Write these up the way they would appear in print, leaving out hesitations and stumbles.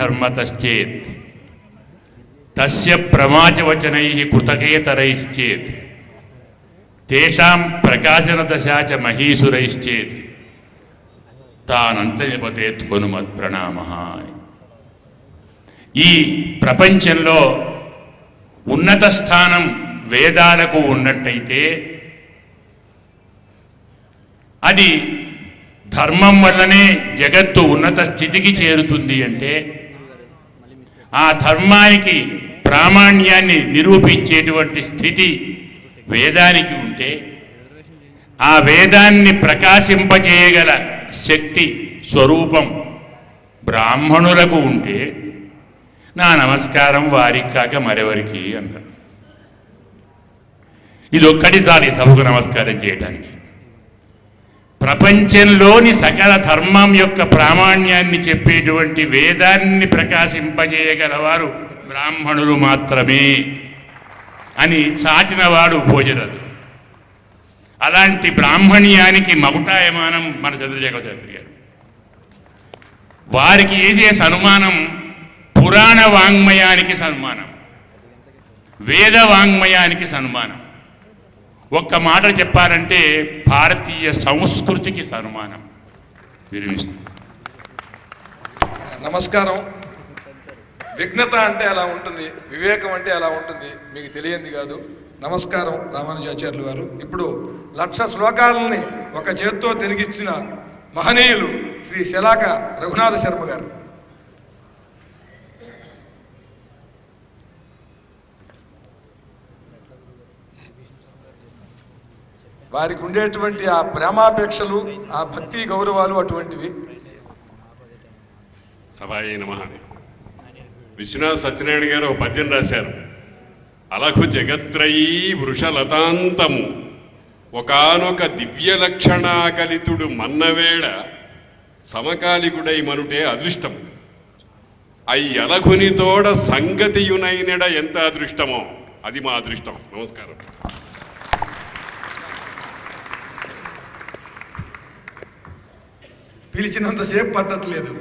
ధర్మతశ్చేత్ తస్య ప్రమాచవచనైః కృతకేతరైశ్చేత్ తేషాం ప్రకాశనదశా చ మహీసురైశ్చేత్ తానంతనిపతేత్ హనుమత్ ప్రణామః. ఈ ప్రపంచంలో ఉన్నత స్థానం వేదాలకు ఉన్నట్టయితే అది ధర్మం వల్లనే జగత్తు ఉన్నత స్థితికి చేరుతుంది అంటే ఆ ధర్మానికి ప్రామాణ్యాన్ని నిరూపించేటువంటి స్థితి వేదానికి ఉంటే ఆ వేదాన్ని ప్రకాశింపజేయగల శక్తి స్వరూపం బ్రాహ్మణులకు ఉంటే నా నమస్కారం వారికి కాక మరెవరికి అన్నారు. ఇది ఒక్కటి చాలు ఈ సభకు నమస్కారం చేయడానికి. ప్రపంచంలోని సకల ధర్మం యొక్క ప్రామాణ్యాన్ని చెప్పేటువంటి వేదాన్ని ప్రకాశింపజేయగలవారు బ్రాహ్మణులు మాత్రమే అని చాటినవాడు భోజరథుడు. అలాంటి బ్రాహ్మణ్యానికి మకుటాయమానం మన చంద్రశేఖర శాస్త్రి గారు. వారికి వేసే సన్మానం పురాణ వాంగ్మయానికి సన్మానం, వేద వాంగ్మయానికి సన్మానం. ఒక్క మాట చెప్పాలంటే భారతీయ సంస్కృతికి సన్మానం. విరమిస్తుంది. నమస్కారం. విఘ్నత అంటే అలా ఉంటుంది, వివేకం అంటే అలా ఉంటుంది, మీకు తెలియంది కాదు. నమస్కారం రామానుజాచార్యులు గారు. ఇప్పుడు 1,00,000 శ్లోకాలని ఒక చేత్తో తిరిగిచ్చిన మహనీయులు శ్రీ శలాక రఘునాథ శర్మ గారు. వారికి ఉండేటువంటి ఆ ప్రేమాపేక్షలు, ఆ భక్తి గౌరవాలు అటువంటివి. సభాయే నమః. విశ్వనాథ సత్యనారాయణ గారు ఒక పద్యం రాశారు. అలఘు జగత్రయీ వృషలతాంతము ఒకానొక దివ్య లక్షణాకలితుడు మన్నవేళ సమకాలికుడై మనుటే అదృష్టం. అలఘుని తోడ సంగతియునైనడ ఎంత అదృష్టమో అది మా అదృష్టం. నమస్కారం. పిలిచినంతసేపు పట్టట్లేదు.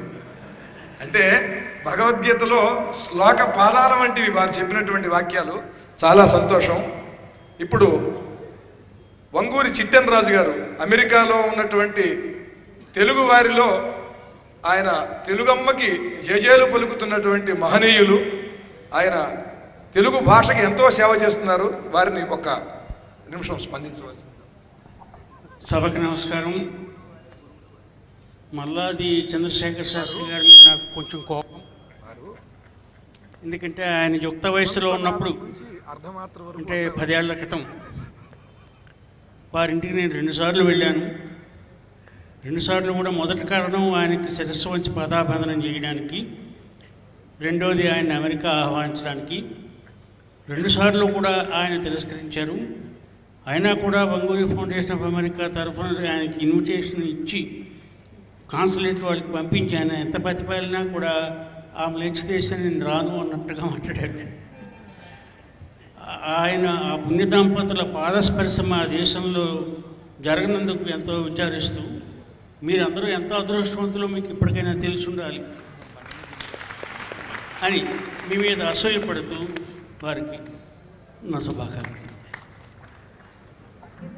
అంటే భగవద్గీతలో శ్లోక పాదాల వంటివి వారు చెప్పినటువంటి వాక్యాలు. చాలా సంతోషం. ఇప్పుడు వంగూరి చిట్టెన్ రాజు గారు అమెరికాలో ఉన్నటువంటి తెలుగు వారిలో ఆయన తెలుగమ్మకి జేజేలు పలుకుతున్నటువంటి మహనీయులు. ఆయన తెలుగు భాషకి ఎంతో సేవ చేస్తున్నారు. వారిని ఒక్క నిమిషం స్పందించవలసింది. సభకు నమస్కారం. మల్లాది చంద్రశేఖర శాస్త్రి గారి మీద నాకు కొంచెం కోపం. ఎందుకంటే ఆయన యుక్త వయసులో ఉన్నప్పుడు, అంటే 10 ఏళ్ల క్రితం, వారింటికి నేను 2 సార్లు వెళ్ళాను. 2 సార్లు కూడా మొదటి కారణం ఆయనకి శిరస్సు వంచి పాదాబంధనం చేయడానికి, రెండోది ఆయన అమెరికా ఆహ్వానించడానికి. 2 సార్లు కూడా ఆయన తిరస్కరించారు. అయినా కూడా వంగూరి ఫౌండేషన్ ఆఫ్ అమెరికా తరఫున ఆయనకి ఇన్విటేషన్ ఇచ్చి కాన్సులేట్ వాళ్ళకి పంపించి ఆయన ఎంత బతిపాలినా కూడా ఆమె లేచిదేశం నేను రాను అన్నట్టుగా మాట్లాడారు. ఆయన ఆ పుణ్య దంపతుల పాదస్పర్శ మా దేశంలో జరగనందుకు ఎంతో విచారిస్తూ, మీరందరూ ఎంతో అదృష్టవంతులు మీకు ఇప్పటికైనా తెలిసి ఉండాలి అని మీ మీద అసూయపడుతూ వారికి నా శుభాకాంక్షలు.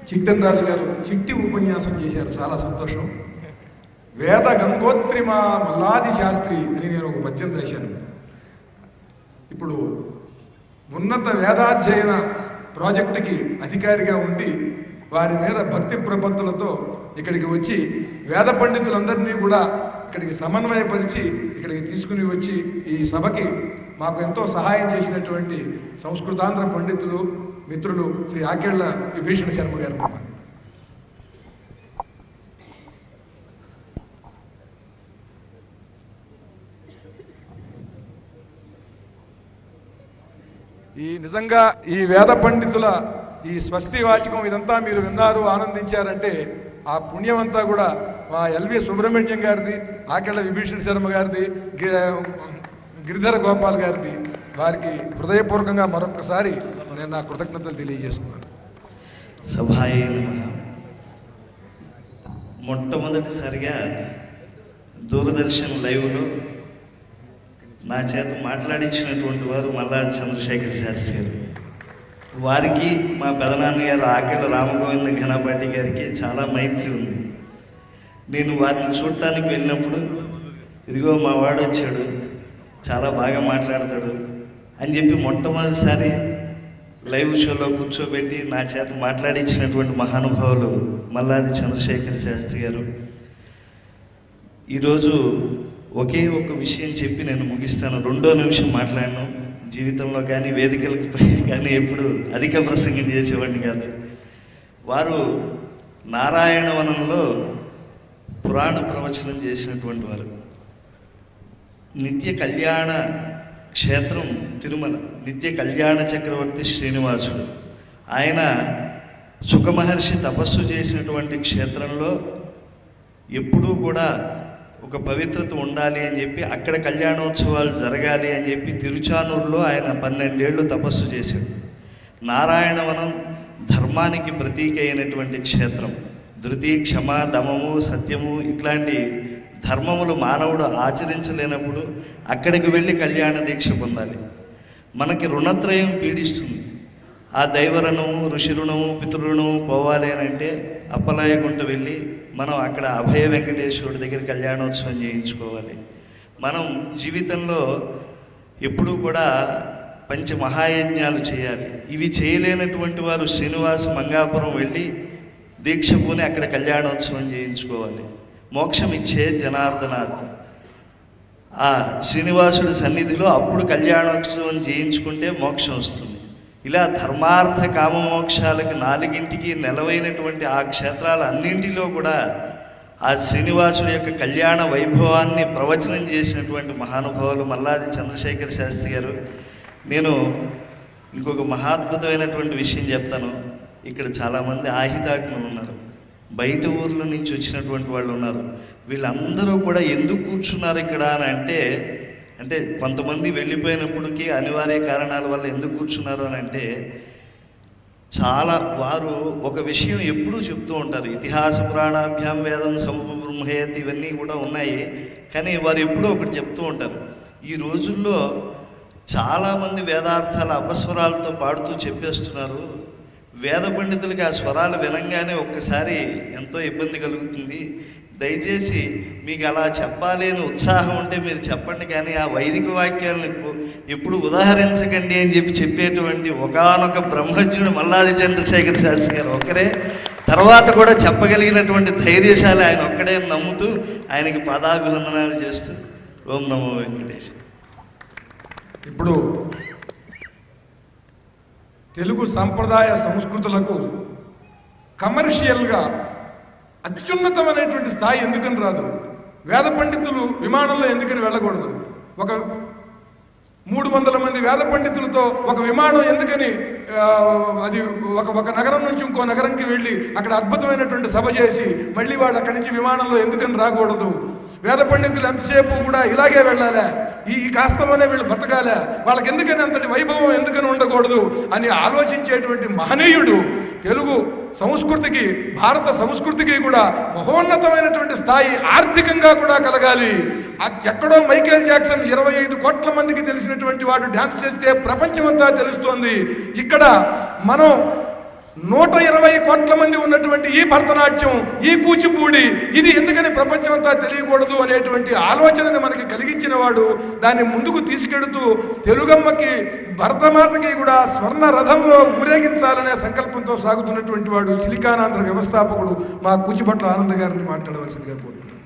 చిట్టెన్ రాజు గారు చిట్టి ఉపన్యాసం చేశారు. చాలా సంతోషం. వేద గంగోత్రిమా మల్లాది శాస్త్రి అని నేను ఒక పద్యం రాశాను. ఇప్పుడు ఉన్నత వేదాధ్యయన ప్రాజెక్టుకి అధికారిగా ఉండి వారి మీద భక్తి ప్రపత్తులతో ఇక్కడికి వచ్చి వేద పండితులందరినీ కూడా ఇక్కడికి సమన్వయపరిచి ఇక్కడికి తీసుకుని వచ్చి ఈ సభకి మాకు ఎంతో సహాయం చేసినటువంటి సంస్కృతాంధ్ర పండితులు మిత్రులు శ్రీ ఆకేళ్ల విభీషణ శర్మ గారు. ఈ నిజంగా ఈ వేద పండితుల ఈ స్వస్తి వాచకం ఇదంతా మీరు విన్నారు, ఆనందించారంటే ఆ పుణ్యం అంతా కూడా మా ఎల్వి సుబ్రహ్మణ్యం గారిది, ఆకేళ్ల విభీషణ శర్మ గారిది, గిరిధర గోపాల్ గారిది. వారికి హృదయపూర్వకంగా మరొకసారి నేను నా కృతజ్ఞతలు తెలియజేస్తున్నాను. సభాయే నమః. మొట్టమొదటిసారిగా దూరదర్శన్ లైవ్లో నా చేత మాట్లాడించినటువంటి వారు మల్లాది చంద్రశేఖర్ శాస్త్రి గారు. వారికి మా పెదనాన్నగారు ఆకెళ్ళ రామగోవింద ఘనపాటి గారికి చాలా మైత్రి ఉంది. నేను వారిని చూడటానికి వెళ్ళినప్పుడు ఇదిగో మా వాడు వచ్చాడు, చాలా బాగా మాట్లాడతాడు అని చెప్పి మొట్టమొదటిసారి లైవ్ షోలో కూర్చోబెట్టి నా చేత మాట్లాడించినటువంటి మహానుభావులు మల్లాది చంద్రశేఖర్ శాస్త్రి గారు. ఈరోజు ఒకే ఒక విషయం చెప్పి నేను ముగిస్తాను. 2వ నిమిషం మాట్లాడను. జీవితంలో కానీ వేదికలకు కానీ ఎప్పుడు అధిక ప్రసంగం చేసేవాడిని కాదు. వారు నారాయణవనంలో పురాణ ప్రవచనం చేసినటువంటి వారు. నిత్య కళ్యాణ క్షేత్రం తిరుమల, నిత్య కళ్యాణ చక్రవర్తి శ్రీనివాసుడు. ఆయన సుఖమహర్షి తపస్సు చేసినటువంటి క్షేత్రంలో ఎప్పుడూ కూడా ఒక పవిత్రత ఉండాలి అని చెప్పి, అక్కడ కళ్యాణోత్సవాలు జరగాలి అని చెప్పి తిరుచానూరులో ఆయన 12 ఏళ్ళు తపస్సు చేశాడు. నారాయణవనం ధర్మానికి ప్రతీక అయినటువంటి క్షేత్రం. ధృతి, క్షమ, దమము, సత్యము ఇట్లాంటి ధర్మములు మానవుడు ఆచరించలేనప్పుడు అక్కడికి వెళ్ళి కళ్యాణ దీక్ష పొందాలి. మనకి రుణత్రయం పీడిస్తుంది. ఆ దైవరుణము, ఋషి రుణము, పితృరుణము పోవాలి అని అంటే అప్పలాయగుంట వెళ్ళి మనం అక్కడ అభయ వెంకటేశ్వరుడి దగ్గర కళ్యాణోత్సవం చేయించుకోవాలి. మనం జీవితంలో ఎప్పుడూ కూడా పంచమహాయజ్ఞాలు చేయాలి. ఇవి చేయలేనటువంటి వారు శ్రీనివాస మంగాపురం వెళ్ళి దీక్ష పూని అక్కడ కళ్యాణోత్సవం చేయించుకోవాలి. మోక్షం ఇచ్చే జనార్దనాథ్ ఆ శ్రీనివాసుడి సన్నిధిలో అప్పుడు కళ్యాణోత్సవం చేయించుకుంటే మోక్షం వస్తుంది. ఇలా ధర్మార్థ కామ మోక్షాలకు 4ంటికి నెలవైనటువంటి ఆ క్షేత్రాలు అన్నింటిలో కూడా ఆ శ్రీనివాసుడి యొక్క కళ్యాణ వైభవాన్ని ప్రవచనం చేసినటువంటి మహానుభావులు మల్లాది చంద్రశేఖర్ శాస్త్రి గారు. నేను ఇంకొక మహాద్భుతమైనటువంటి విషయం చెప్తాను. ఇక్కడ చాలామంది ఆహితాగ్నులు ఉన్నారు, బయట ఊర్ల నుంచి వచ్చినటువంటి వాళ్ళు ఉన్నారు. వీళ్ళందరూ కూడా ఎందుకు కూర్చున్నారు ఇక్కడ అని అంటే కొంతమంది వెళ్ళిపోయినప్పటికీ అనివార్య కారణాల వల్ల ఎందుకు కూర్చున్నారు అని అంటే, చాలా వారు ఒక విషయం ఎప్పుడూ చెప్తూ ఉంటారు. ఇతిహాస పురాణాభ్యాం వేదం సమబ్రహ్మేత్ ఇవన్నీ కూడా ఉన్నాయి. కానీ వారు ఎప్పుడూ ఒకటి చెప్తూ ఉంటారు. ఈ రోజుల్లో చాలామంది వేదార్థాల అపస్వరాలతో పాడుతూ చెప్పేస్తున్నారు. వేద పండితులకి ఆ స్వరాలు వినంగానే ఒక్కసారి ఎంతో ఇబ్బంది కలుగుతుంది. దయచేసి మీకు అలా చెప్పాలి అని ఉత్సాహం ఉంటే మీరు చెప్పండి, కానీ ఆ వైదిక వాక్యాలను ఎప్పుడు ఉదాహరించకండి అని చెప్పేటువంటి ఒకానొక బ్రహ్మజ్ఞుడు మల్లాది చంద్రశేఖర్ శాస్త్రి గారు ఒక్కరే. తర్వాత కూడా చెప్పగలిగినటువంటి ధైర్యశాలి ఆయన ఒక్కడే నమ్ముతూ ఆయనకి పాదాభివందనాలు చేస్తూ ఓం నమో వెంకటేశ. ఇప్పుడు తెలుగు సంప్రదాయ సంస్కృతులకు కమర్షియల్గా అత్యున్నతమైనటువంటి స్థాయి ఎందుకని రాదు? వేద పండితులు విమానంలో ఎందుకని వెళ్ళకూడదు? ఒక 300 మంది వేద పండితులతో ఒక విమానం ఎందుకని అది ఒక నగరం నుంచి ఇంకో నగరంకి వెళ్ళి అక్కడ అద్భుతమైనటువంటి సభ చేసి మళ్ళీ వాళ్ళు అక్కడి నుంచి విమానంలో ఎందుకని రాకూడదు? వేద పండితులు ఎంతసేపు కూడా ఇలాగే వెళ్ళాలా, ఈ కాస్తలోనే వీళ్ళు బతకాలా, వాళ్ళకి ఎందుకని అంతటి వైభవం ఎందుకని ఉండకూడదు అని ఆలోచించేటువంటి మహనీయుడు తెలుగు సంస్కృతికి, భారత సంస్కృతికి కూడా మహోన్నతమైనటువంటి స్థాయి ఆర్థికంగా కూడా కలగాలి. ఎక్కడో మైకేల్ జాక్సన్ 25 కోట్ల మందికి తెలిసినటువంటి వాడు డ్యాన్స్ చేస్తే ప్రపంచమంతా తెలుస్తోంది. ఇక్కడ మనం 120 కోట్ల మంది ఉన్నటువంటి ఈ భరతనాట్యం, ఈ కూచిపూడి, ఇది ఎందుకని ప్రపంచమంతా తెలియకూడదు అనేటువంటి ఆలోచనని మనకి కలిగించిన వాడు, దాన్ని ముందుకు తీసుకెడుతూ తెలుగమ్మకి, భరతమాతకి కూడా స్వర్ణ రథంలో ఊరేగించాలనే సంకల్పంతో సాగుతున్నటువంటి వాడు సిలికానాంధ్ర వ్యవస్థాపకుడు మా కూచిభట్ల ఆనంద్ గారిని మాట్లాడవలసిందిగా కోరుతున్నాను.